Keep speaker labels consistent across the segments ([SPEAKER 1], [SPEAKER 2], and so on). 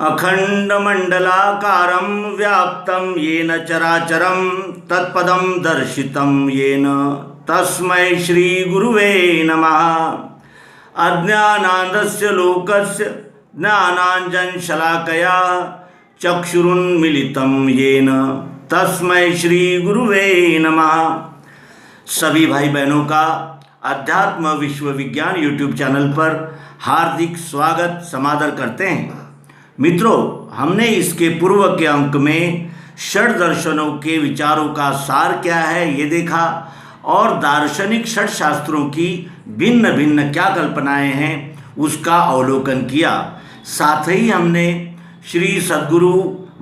[SPEAKER 1] अखंडमंडलाकारं व्याप्तं येन चराचरं तत्पदं दर्शितं येन तस्मै श्री गुरुवे नमः। अज्ञानान्धस्य लोकस्य ज्ञानाञ्जनशलाकया चक्षुरुन्मीलितं येन तस्मै श्री गुरुवे नमः। सभी भाई बहनों का अध्यात्म विश्व विज्ञान यूट्यूब चैनल पर हार्दिक स्वागत समादर करते हैं। मित्रों, हमने इसके पूर्व के अंक में षड दर्शनों के विचारों का सार क्या है ये देखा और दार्शनिक षड शास्त्रों की भिन्न भिन्न क्या कल्पनाएं हैं उसका अवलोकन किया। साथ ही हमने श्री सद्गुरु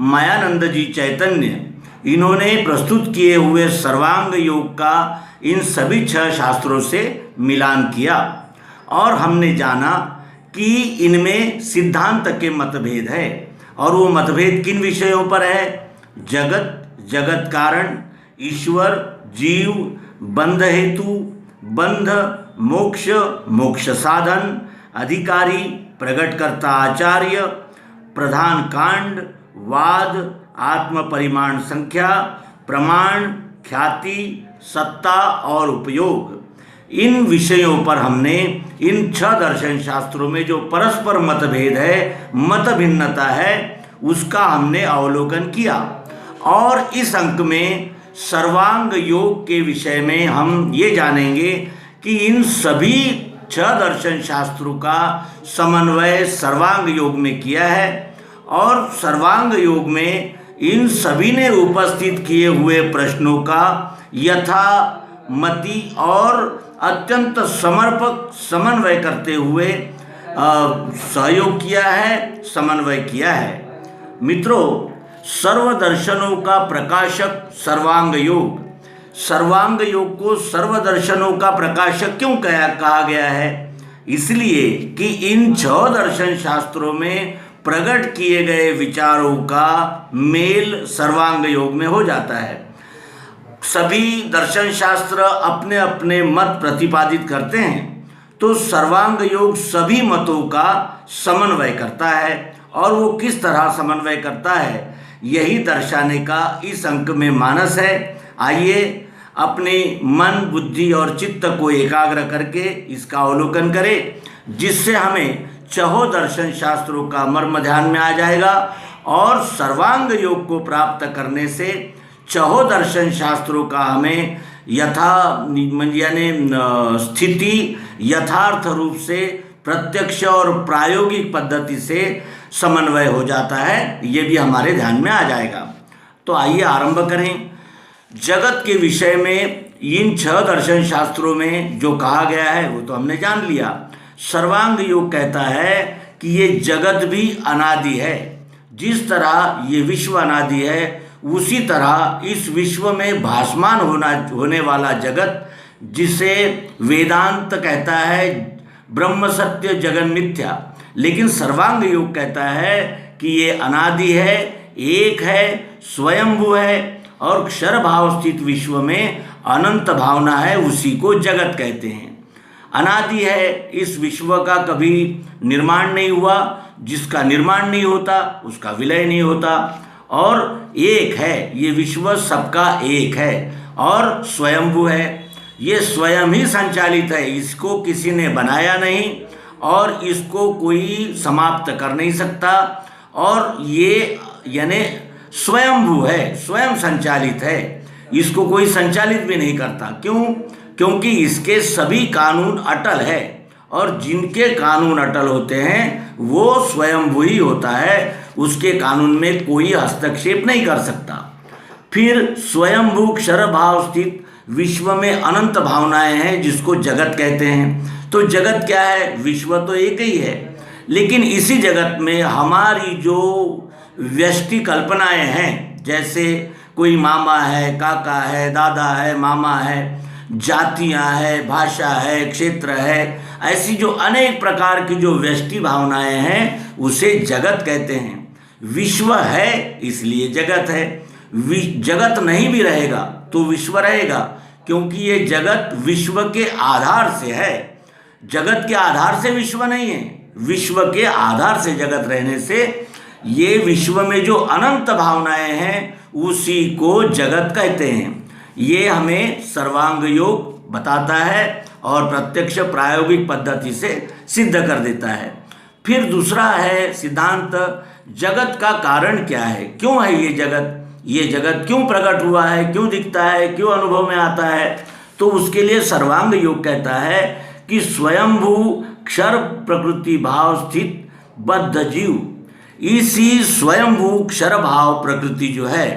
[SPEAKER 1] मायानंद जी चैतन्य इन्होंने प्रस्तुत किए हुए सर्वांग योग का इन सभी 6 शास्त्रों से मिलान किया और हमने जाना कि इनमें सिद्धांत के मतभेद है। और वो मतभेद किन विषयों पर है? जगत, जगत कारण, ईश्वर, जीव, बंध हेतु, बंध, मोक्ष, मोक्ष साधन, अधिकारी, प्रगटकर्ता आचार्य, प्रधान कांड, वाद, आत्म परिमाण संख्या, प्रमाण, ख्याति, सत्ता और उपयोग। इन विषयों पर हमने इन 6 दर्शन शास्त्रों में जो परस्पर मतभेद है, मत भिन्नता है, उसका हमने अवलोकन किया। और इस अंक में सर्वांग योग के विषय में हम ये जानेंगे कि इन सभी 6 दर्शन शास्त्रों का समन्वय सर्वांग योग में किया है और सर्वांग योग में इन सभी ने उपस्थित किए हुए प्रश्नों का यथामति और अत्यंत समर्पक समन्वय करते हुए सहयोग किया है, समन्वय किया है। मित्रों, सर्वदर्शनों का प्रकाशक सर्वांग योग। सर्वांग योग को सर्वदर्शनों का प्रकाशक क्यों कहा गया है? इसलिए कि इन 6 दर्शन शास्त्रों में प्रकट किए गए विचारों का मेल सर्वांग योग में हो जाता है। सभी दर्शन शास्त्र अपने अपने मत प्रतिपादित करते हैं, तो सर्वांग योग सभी मतों का समन्वय करता है। और वो किस तरह समन्वय करता है यही दर्शाने का इस अंक में मानस है। आइए अपने मन, बुद्धि और चित्त को एकाग्र करके इसका अवलोकन करें, जिससे हमें 6 दर्शन शास्त्रों का मर्म ध्यान में आ जाएगा। और सर्वांग योग को प्राप्त करने से 6 दर्शन शास्त्रों का हमें यानी स्थिति यथार्थ रूप से प्रत्यक्ष और प्रायोगिक पद्धति से समन्वय हो जाता है, ये भी हमारे ध्यान में आ जाएगा। तो आइए आरंभ करें। जगत के विषय में इन 6 दर्शन शास्त्रों में जो कहा गया है वो तो हमने जान लिया। सर्वांग योग कहता है कि ये जगत भी अनादि है। जिस तरह ये विश्व अनादि है, उसी तरह इस विश्व में भासमान होने वाला जगत, जिसे वेदांत कहता है ब्रह्म सत्य जगन मिथ्या, लेकिन सर्वांग योग कहता है कि ये अनादि है, एक है, स्वयंभू है और क्षर भाव स्थित विश्व में अनंत भावना है, उसी को जगत कहते हैं। अनादि है, इस विश्व का कभी निर्माण नहीं हुआ, जिसका निर्माण नहीं होता उसका विलय नहीं होता। और एक है, ये विश्व सबका एक है और स्वयंभू है, ये स्वयं ही संचालित है, इसको किसी ने बनाया नहीं और इसको कोई समाप्त कर नहीं सकता। और ये यानी स्वयंभू है, स्वयं संचालित है, इसको कोई संचालित भी नहीं करता। क्यों? क्योंकि इसके सभी कानून अटल है और जिनके कानून अटल होते हैं वो स्वयंभू ही होता है, उसके कानून में कोई हस्तक्षेप नहीं कर सकता। फिर स्वयंभू क्षर भाव स्थित विश्व में अनंत भावनाएं हैं, जिसको जगत कहते हैं। तो जगत क्या है? विश्व तो एक ही है, लेकिन इसी जगत में हमारी जो व्यष्टि कल्पनाएं हैं, जैसे कोई मामा है, काका है, दादा है, मामा है, जातियां है, भाषा है, क्षेत्र है, ऐसी जो अनेक प्रकार की जो व्यष्टि भावनाएं हैं उसे जगत कहते हैं। विश्व है इसलिए जगत है। जगत नहीं भी रहेगा तो विश्व रहेगा, क्योंकि ये जगत विश्व के आधार से है। जगत के आधार से विश्व नहीं है, विश्व के आधार से जगत रहने से ये विश्व में जो अनंत भावनाएं हैं उसी को जगत कहते हैं। ये हमें सर्वांग योग बताता है और प्रत्यक्ष प्रायोगिक पद्धति से सिद्ध कर देता है। फिर दूसरा है सिद्धांत, जगत का कारण क्या है, क्यों है ये जगत क्यों प्रकट हुआ है, क्यों दिखता है, क्यों अनुभव में आता है। तो उसके लिए सर्वांग योग कहता है कि स्वयंभू क्षर प्रकृति भाव स्थित बद्ध जीव, इसी स्वयंभू क्षर भाव प्रकृति जो है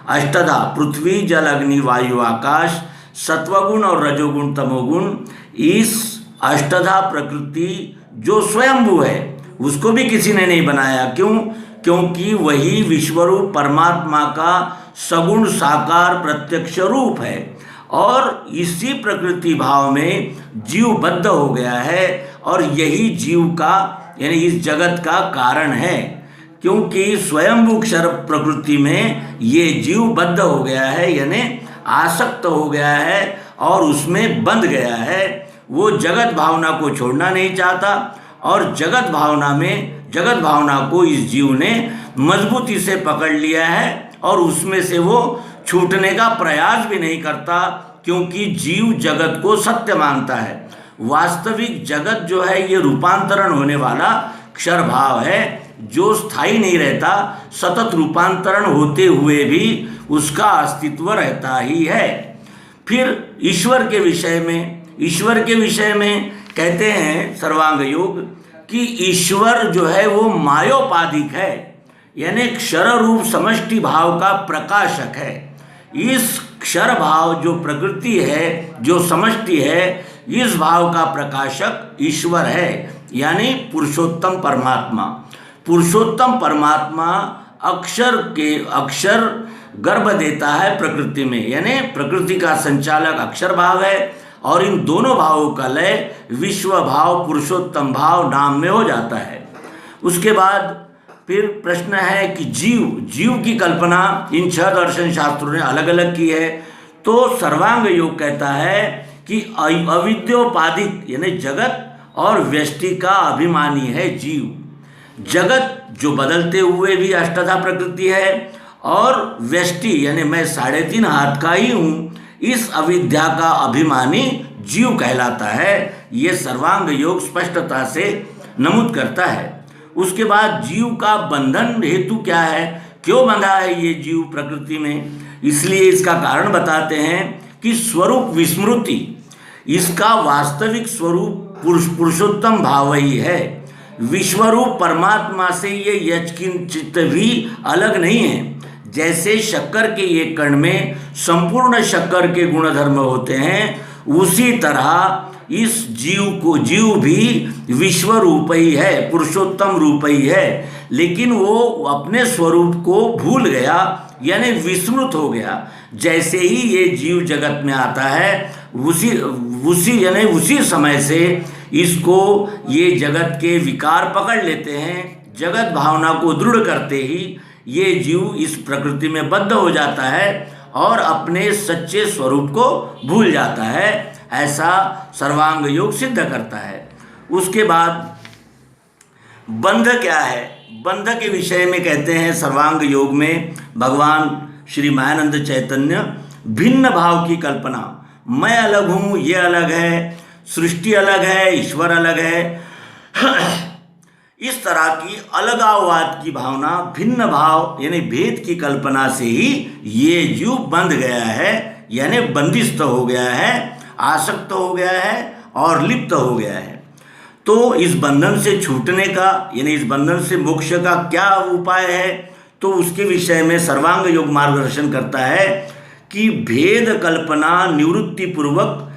[SPEAKER 1] अष्टधा पृथ्वी जल अग्नि वायु आकाश सत्वगुण और रजोगुण तमोगुण, इस अष्टधा प्रकृति जो स्वयंभू है उसको भी किसी ने नहीं बनाया। क्यों? क्योंकि वही विश्वरूप परमात्मा का सगुण साकार प्रत्यक्ष रूप है और इसी प्रकृति भाव में जीव बद्ध हो गया है और यही जीव का यानी इस जगत का कारण है। क्योंकि स्वयंभू क्षर प्रकृति में ये जीव बद्ध हो गया है यानी आसक्त हो गया है और उसमें बंध गया है। वो जगत भावना को छोड़ना नहीं चाहता और जगत भावना को इस जीव ने मजबूती से पकड़ लिया है और उसमें से वो छूटने का प्रयास भी नहीं करता, क्योंकि जीव जगत को सत्य मानता है। वास्तविक जगत जो है ये रूपांतरण होने वाला क्षर भाव है जो स्थायी नहीं रहता, सतत रूपांतरण होते हुए भी उसका अस्तित्व रहता ही है। फिर ईश्वर के विषय में कहते हैं सर्वांग योग कि ईश्वर जो है वो मायोपाधिक है यानी क्षर रूप समष्टि भाव का प्रकाशक है। इस क्षर भाव जो प्रकृति है जो समष्टि है इस भाव का प्रकाशक ईश्वर है यानी पुरुषोत्तम परमात्मा अक्षर गर्भ देता है प्रकृति में यानी प्रकृति का संचालक अक्षर भाव है और इन दोनों भावों का लय विश्व भाव पुरुषोत्तम भाव नाम में हो जाता है। उसके बाद फिर प्रश्न है कि जीव की कल्पना इन 6 दर्शन शास्त्रों ने अलग अलग की है। तो सर्वांग योग कहता है कि अविद्योपाधिक यानी जगत और व्यष्टि का अभिमानी है जीव। जगत जो बदलते हुए भी अष्टधा प्रकृति है और व्यष्टि यानी मैं 3.5 हाथ का ही हूँ, इस अविद्या का अभिमानी जीव कहलाता है। ये सर्वांग योग स्पष्टता से नमूद करता है। उसके बाद जीव का बंधन हेतु क्या है, क्यों बंधा है ये जीव प्रकृति में, इसलिए इसका कारण बताते हैं कि स्वरूप विस्मृति, इसका वास्तविक स्वरूप पुरुषोत्तम भाव ही है। विश्वरूप परमात्मा से ये यत्किंचित भी अलग नहीं है। जैसे शक्कर के एक कण में संपूर्ण शक्कर के गुणधर्म होते हैं, उसी तरह इस जीव भी विश्व रूप ही है, पुरुषोत्तम रूप ही है, लेकिन वो अपने स्वरूप को भूल गया यानी विस्मृत हो गया। जैसे ही ये जीव जगत में आता है उसी समय से इसको ये जगत के विकार पकड़ लेते हैं। जगत भावना को दृढ़ करते ही ये जीव इस प्रकृति में बद्ध हो जाता है और अपने सच्चे स्वरूप को भूल जाता है। ऐसा सर्वांग योग सिद्ध करता है। उसके बाद बंध क्या है, बंध के विषय में कहते हैं सर्वांग योग में भगवान श्री मायानंद चैतन्य भिन्न भाव की कल्पना, मैं अलग हूँ, ये अलग है, सृष्टि अलग है, ईश्वर अलग है, इस तरह की अलगाववाद की भावना, भिन्न भाव यानी भेद की कल्पना से ही ये जीव बंध गया है यानी बंदिस्त हो गया है, आसक्त हो गया है और लिप्त हो गया है। तो इस बंधन से छूटने का यानी इस बंधन से मोक्ष का क्या उपाय है, तो उसके विषय में सर्वांग योग मार्गदर्शन करता है कि भेद कल्पना निवृत्ति पूर्वक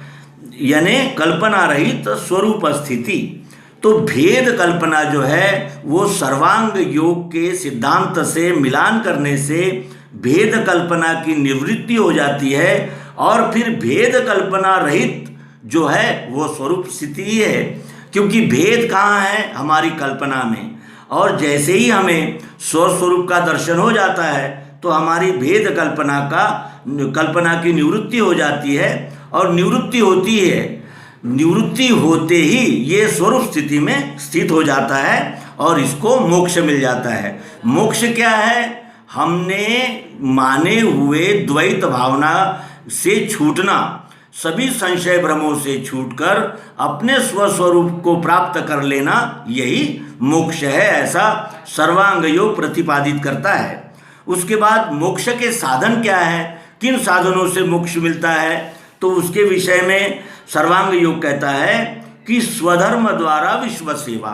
[SPEAKER 1] यानी कल्पना रहित स्वरूप स्थिति। तो भेद कल्पना जो है वो सर्वांग योग के सिद्धांत से मिलान करने से भेद कल्पना की निवृत्ति हो जाती है और फिर भेद कल्पना रहित जो है वो स्वरूप स्थिति है। क्योंकि भेद कहाँ है, हमारी कल्पना में, और जैसे ही हमें स्वस्वरूप का दर्शन हो जाता है तो हमारी भेद कल्पना की निवृत्ति हो जाती है और निवृत्ति होते ही ये स्वरूप स्थिति में स्थित हो जाता है और इसको मोक्ष मिल जाता है। मोक्ष क्या है? हमने माने हुए द्वैत भावना से छूटना, सभी संशय भ्रमों से छूटकर अपने स्वस्वरूप को प्राप्त कर लेना, यही मोक्ष है, ऐसा सर्वांग योग प्रतिपादित करता है। उसके बाद मोक्ष के साधन क्या है, किन साधनों से मोक्ष मिलता है, तो उसके विषय में सर्वांग योग कहता है कि स्वधर्म द्वारा विश्व सेवा,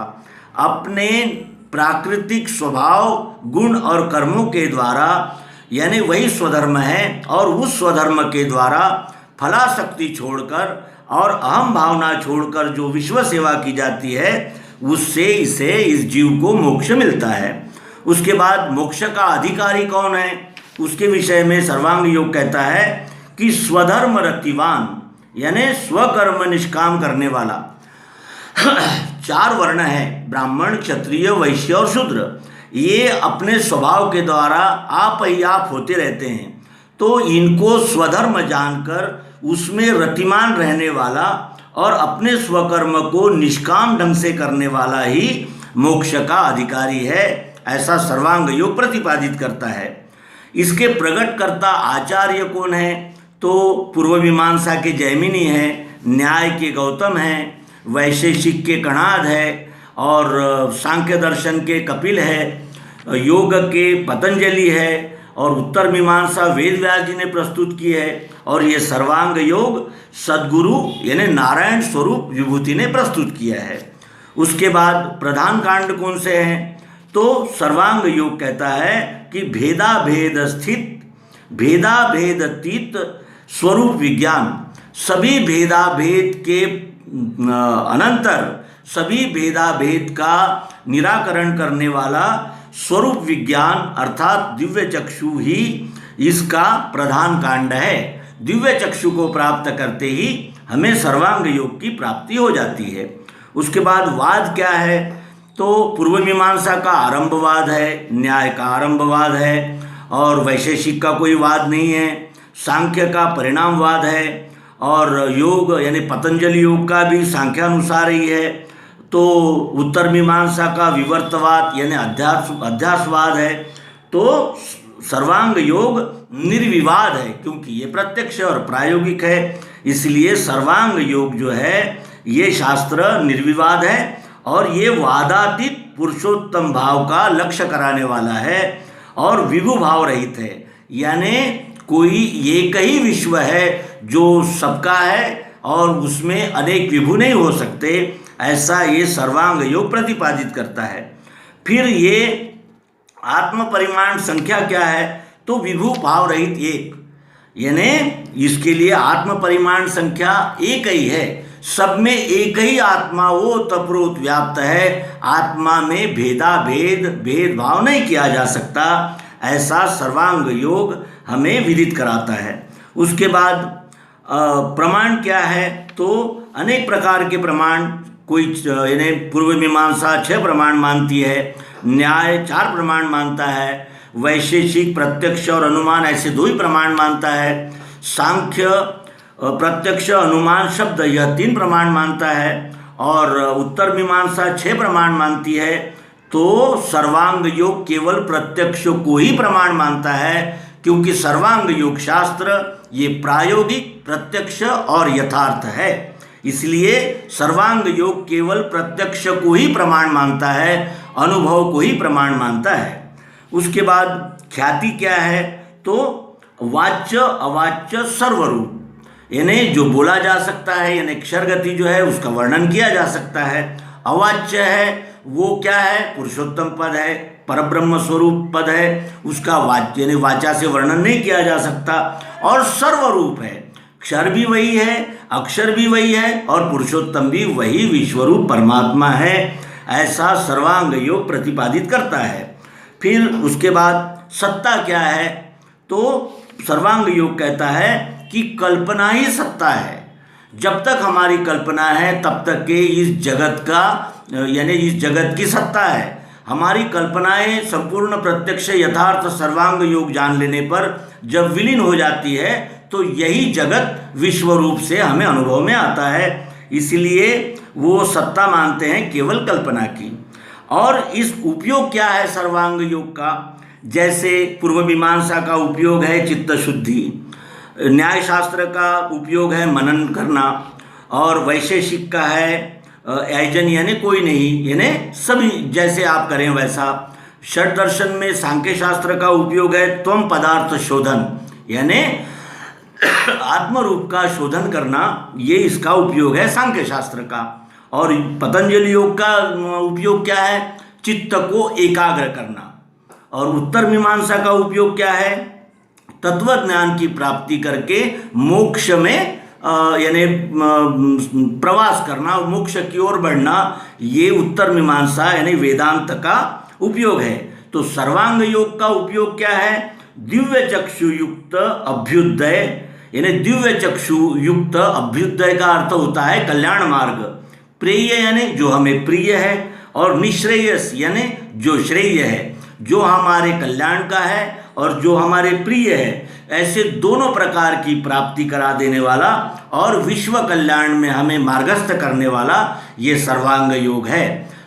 [SPEAKER 1] अपने प्राकृतिक स्वभाव, गुण और कर्मों के द्वारा, यानी वही स्वधर्म है, और उस स्वधर्म के द्वारा फलाशक्ति छोड़कर और अहम भावना छोड़कर जो विश्व सेवा की जाती है, उससे इस जीव को मोक्ष मिलता है। उसके बाद मोक्ष का अधिकारी कौन है, उसके विषय में सर्वांग योग कहता है कि स्वधर्म रतिवान, यानी स्वकर्म निष्काम करने वाला। 4 वर्ण है, ब्राह्मण, क्षत्रिय, वैश्य और शूद्र। ये अपने स्वभाव के द्वारा आप ही आप होते रहते हैं, तो इनको स्वधर्म जानकर उसमें रतिमान रहने वाला और अपने स्वकर्म को निष्काम ढंग से करने वाला ही मोक्ष का अधिकारी है, ऐसा सर्वांग योग प्रतिपादित करता है। इसके प्रकटकर्ता आचार्य कौन है, तो पूर्व मीमांसा के जैमिनी है, न्याय के गौतम है, वैशेषिक के कणाद है, और सांख्य दर्शन के कपिल है, योग के पतंजलि है, और उत्तर मीमांसा वेद व्यास जी ने प्रस्तुत की है, और ये सर्वांग योग सद्गुरु यानी नारायण स्वरूप विभूति ने प्रस्तुत किया है। उसके बाद प्रधान कांड कौन से हैं, तो सर्वांग योग कहता है कि भेदा भेद स्थित, भेदा भेद अतीत स्वरूप विज्ञान, सभी भेदा भेद के अनंतर सभी भेदा भेद का निराकरण करने वाला स्वरूप विज्ञान अर्थात दिव्य चक्षु ही इसका प्रधान कांड है। दिव्य चक्षु को प्राप्त करते ही हमें सर्वांग योग की प्राप्ति हो जाती है। उसके बाद वाद क्या है, तो पूर्व मीमांसा का आरंभवाद है, न्याय का आरंभवाद है, और वैशेषिक का कोई वाद नहीं है, सांख्य का परिणामवाद है, और योग यानी पतंजलि योग का भी सांख्यानुसार ही है, तो उत्तर मीमांसा का विवर्तवाद यानी अध्यासवाद है। तो सर्वांग योग निर्विवाद है, क्योंकि ये प्रत्यक्ष और प्रायोगिक है, इसलिए सर्वांग योग जो है ये शास्त्र निर्विवाद है, और ये वादातीत पुरुषोत्तम भाव का लक्ष्य कराने वाला है और विभु भाव रहित है, यानी कोई एक ही विश्व है जो सबका है और उसमें अनेक विभु नहीं हो सकते, ऐसा ये सर्वांग योग प्रतिपादित करता है। फिर ये आत्म परिमाण संख्या क्या है, तो विभु भाव रहित एक, यानी इसके लिए आत्म परिमाण संख्या एक ही है, सब में एक ही आत्मा वो तप्रोत व्याप्त है, आत्मा में भेदभाव नहीं किया जा सकता, ऐसा सर्वांग योग हमें विदित कराता है। उसके बाद प्रमाण क्या है, तो अनेक प्रकार के प्रमाण, कोई यानी पूर्व मीमांसा 6 प्रमाण मानती है, न्याय 4 प्रमाण मानता है, वैशेषिक प्रत्यक्ष और अनुमान ऐसे 2 ही प्रमाण मानता है, सांख्य प्रत्यक्ष अनुमान शब्द यह 3 प्रमाण मानता है, और उत्तर मीमांसा 6 प्रमाण मानती है। तो सर्वांग योग केवल प्रत्यक्ष को ही प्रमाण मानता है, क्योंकि सर्वांग योग शास्त्र ये प्रायोगिक, प्रत्यक्ष और यथार्थ है, इसलिए सर्वांग योग केवल प्रत्यक्ष को ही प्रमाण मानता है, अनुभव को ही प्रमाण मानता है। उसके बाद ख्याति क्या है, तो वाच्य अवाच्य सर्वरूप, यानी जो बोला जा सकता है, यानी अक्षर गति जो है उसका वर्णन किया जा सकता है। अवाच्य है वो क्या है, पुरुषोत्तम पद है, परब्रह्म स्वरूप पद है, उसका वाच्य यानी वाचा से वर्णन नहीं किया जा सकता। और सर्वरूप है, क्षर भी वही है, अक्षर भी वही है, और पुरुषोत्तम भी वही विश्वरूप परमात्मा है, ऐसा सर्वांग योग प्रतिपादित करता है। फिर उसके बाद सत्ता क्या है, तो सर्वांग योग कहता है कि कल्पना ही सत्ता है, जब तक हमारी कल्पना है तब तक के इस जगत का यानी इस जगत की सत्ता है। हमारी कल्पनाएं संपूर्ण प्रत्यक्ष यथार्थ सर्वांग योग जान लेने पर जब विलीन हो जाती है तो यही जगत विश्व रूप से हमें अनुभव में आता है, इसलिए वो सत्ता मानते हैं केवल कल्पना की। और इस उपयोग क्या है सर्वांग योग का? जैसे पूर्व मीमांसा का उपयोग है चित्त शुद्धि, न्याय शास्त्र का उपयोग है मनन करना, और वैशेषिक का है ऐजन यानी कोई नहीं, यानी सभी जैसे आप करें वैसा। षट दर्शन में सांख्य शास्त्र का उपयोग है त्वम पदार्थ शोधन, यानी आत्मरूप का शोधन करना, ये इसका उपयोग है सांख्य शास्त्र का। और पतंजलि योग का उपयोग क्या है? चित्त को एकाग्र करना। और उत्तर मीमांसा का उपयोग क्या है? तत्व ज्ञान की प्राप्ति करके मोक्ष में यानी प्रवास करना, मोक्ष की ओर बढ़ना, ये उत्तर मीमांसा यानी वेदांत का उपयोग है। तो सर्वांग योग का उपयोग क्या है? दिव्य चक्षु युक्त अभ्युदय, यानी दिव्य चक्षु युक्त अभ्युदय का अर्थ होता है कल्याण मार्ग। प्रेय यानी जो हमें प्रिय है, और निश्रेयस यानी जो श्रेय है, जो हमारे कल्याण का है और जो हमारे प्रिय है, ऐसे दोनों प्रकार की प्राप्ति करा देने वाला और विश्व कल्याण में हमें मार्गस्थ करने वाला ये सर्वांग योग है।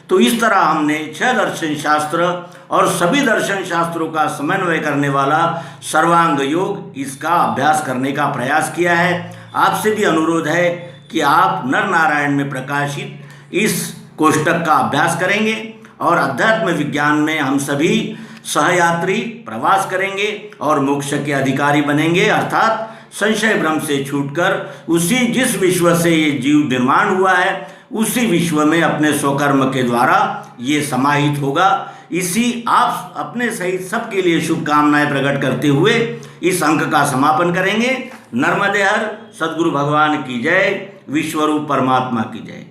[SPEAKER 1] तो इस तरह हमने 6 दर्शन शास्त्र और सभी दर्शन शास्त्रों का समन्वय करने वाला सर्वांग योग, इसका अभ्यास करने का प्रयास किया है। आपसे भी अनुरोध है कि आप नर नारायण में प्रकाशित इस कोष्टक का अभ्यास करेंगे और अध्यात्म विज्ञान में हम सभी सहयात्री प्रवास करेंगे और मोक्ष के अधिकारी बनेंगे, अर्थात संशय भ्रम से छूटकर उसी जिस विश्व से ये जीव निर्माण हुआ है उसी विश्व में अपने स्वकर्म के द्वारा ये समाहित होगा। इसी आप अपने सहित सबके लिए शुभकामनाएं प्रकट करते हुए इस अंक का समापन करेंगे। नर्मदे हर, सद्गुरु भगवान की जय, विश्वरूप परमात्मा की जय।